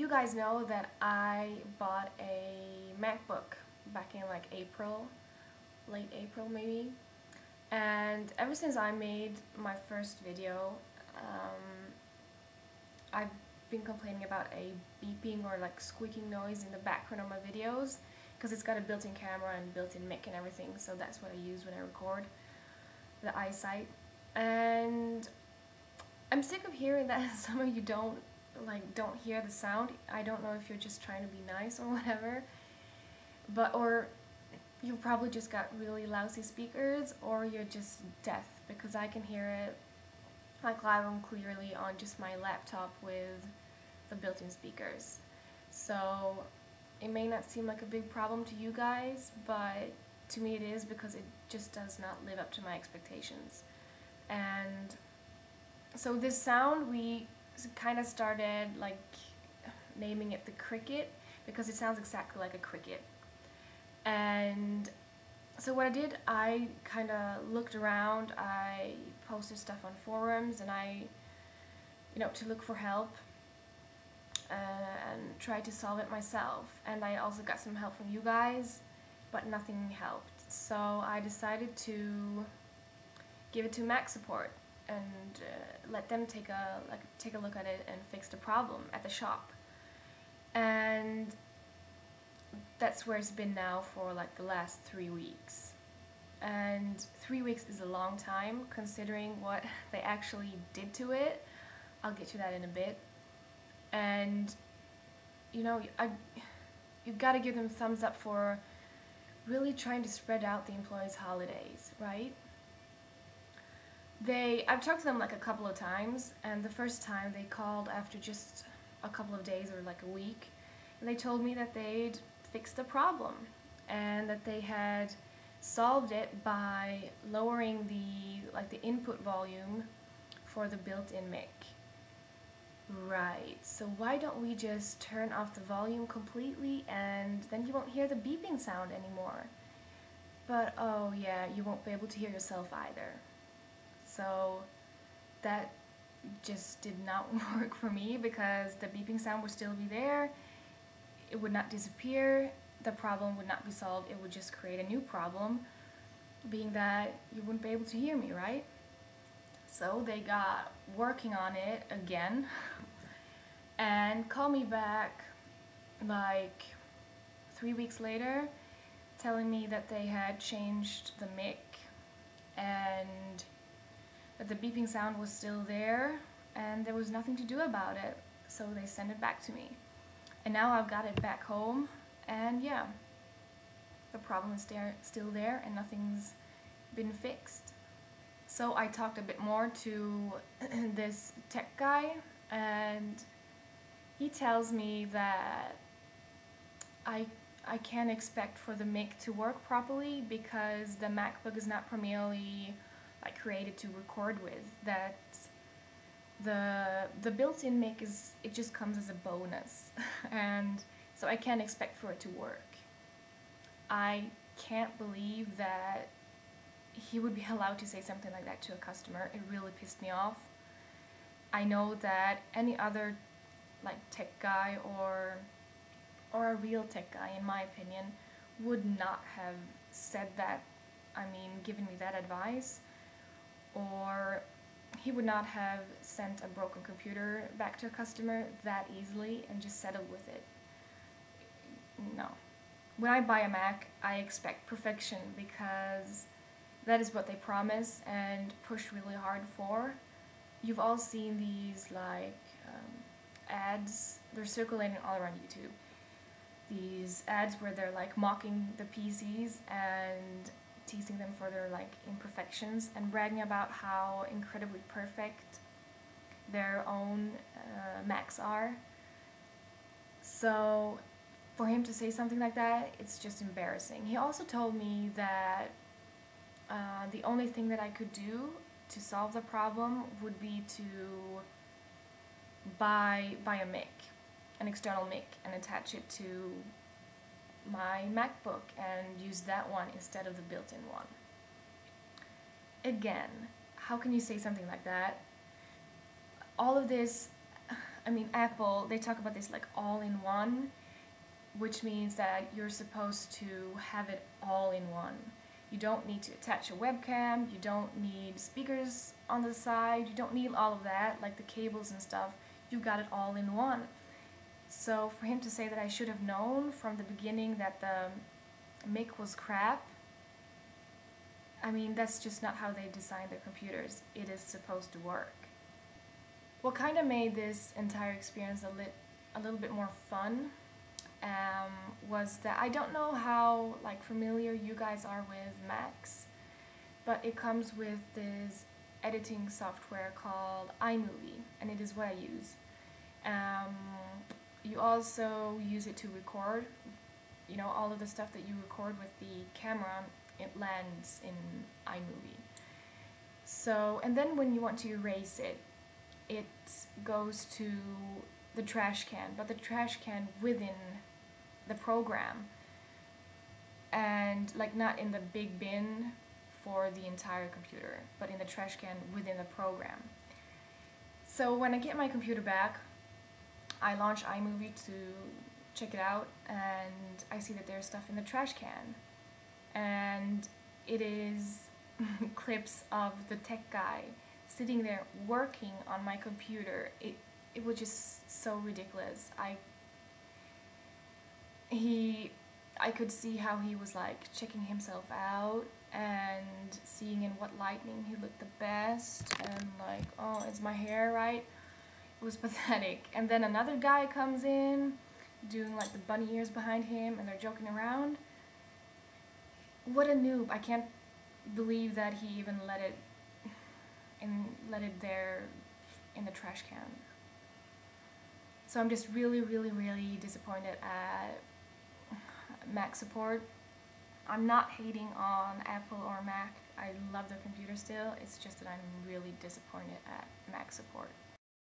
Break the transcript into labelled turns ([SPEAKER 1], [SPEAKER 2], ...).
[SPEAKER 1] you guys know that I bought a MacBook back in like April, late April maybe, and ever since I made my first video, I've been complaining about a beeping or like squeaking noise in the background of my videos because it's got a built-in camera and built-in mic and everything, so that's what I use when I record the eyesight. And I'm sick of hearing that some of you don't hear the sound. I don't know if you're just trying to be nice or whatever, but or you probably just got really lousy speakers, or you're just deaf, because I can hear it like loud and clearly on just my laptop with the built-in speakers. So it may not seem like a big problem to you guys, but to me it is, because it just does not live up to my expectations. And so this sound, we kind of started like naming it the cricket, because it sounds exactly like a cricket. And so what I did, I kind of looked around, I posted stuff on forums, and to look for help and tried to solve it myself. And I also got some help from you guys, but nothing helped. So I decided to give it to MacSupport and let them take a look at it and fix the problem at the shop. And that's where it's been now for like the last 3 weeks. And 3 weeks is a long time considering what they actually did to it. I'll get to that in a bit. And you've got to give them thumbs up for really trying to spread out the employees' holidays, right? I've talked to them like a couple of times, and the first time they called after just a couple of days or like a week, and they told me that they'd fixed the problem and that they had solved it by lowering the input volume for the built-in mic. Right, so why don't we just turn off the volume completely, and then you won't hear the beeping sound anymore. But oh yeah, you won't be able to hear yourself either. So that just did not work for me, because the beeping sound would still be there. It would not disappear. The problem would not be solved. It would just create a new problem, being that you wouldn't be able to hear me, right? So they got working on it again and called me back like 3 weeks later, telling me that they had changed the mic and that the beeping sound was still there and there was nothing to do about it. So they sent it back to me. And now I've got it back home, and yeah, the problem is still there and nothing's been fixed. So I talked a bit more to this tech guy, and he tells me that I can't expect for the mic to work properly because the MacBook is not primarily created to record with. That the built-in mic it just comes as a bonus, and so I can't expect for it to work. I can't believe that he would be allowed to say something like that to a customer. It really pissed me off. I know that any other tech guy or a real tech guy, in my opinion, would not have said that, given me that advice, or he would not have sent a broken computer back to a customer that easily and just settled with it. No. When I buy a Mac, I expect perfection, because that is what they promise and push really hard for. You've all seen these ads, they're circulating all around YouTube. These ads where they're mocking the PCs and teasing them for their imperfections and bragging about how incredibly perfect their own Macs are. So for him to say something like that, it's just embarrassing. He also told me that the only thing that I could do to solve the problem would be to buy a mic, an external mic, and attach it to my MacBook and use that one instead of the built-in one. Again, how can you say something like that? All of this, I mean, Apple, they talk about this like all-in-one, which means that you're supposed to have it all in one. You don't need to attach a webcam, you don't need speakers on the side, you don't need all of that, like the cables and stuff. You got it all in one. So for him to say that I should have known from the beginning that the mic was crap, I mean, that's just not how they design their computers. It is supposed to work. What kind of made this entire experience a little bit more fun was that I don't know how like familiar you guys are with Macs, but it comes with this editing software called iMovie, and it is what I use. You also use it to record, you know, all of the stuff that you record with the camera, it lands in iMovie. So, and then when you want to erase it, it goes to the trash can, but the trash can within the program, and like not in the big bin for the entire computer, but in the trash can within the program. So when I get my computer back, I launch iMovie to check it out, and I see that there's stuff in the trash can, and it is clips of the tech guy sitting there working on my computer. It was just so ridiculous. I could see how he was like checking himself out and seeing in what lighting he looked the best, and like, oh, is my hair right? It was pathetic. And then another guy comes in doing like the bunny ears behind him, and they're joking around. What a noob. I can't believe that he even let it there in the trash can. So I'm just really, really, really disappointed at Mac support. I'm not hating on Apple or Mac. I love their computer still. It's just that I'm really disappointed at Mac support.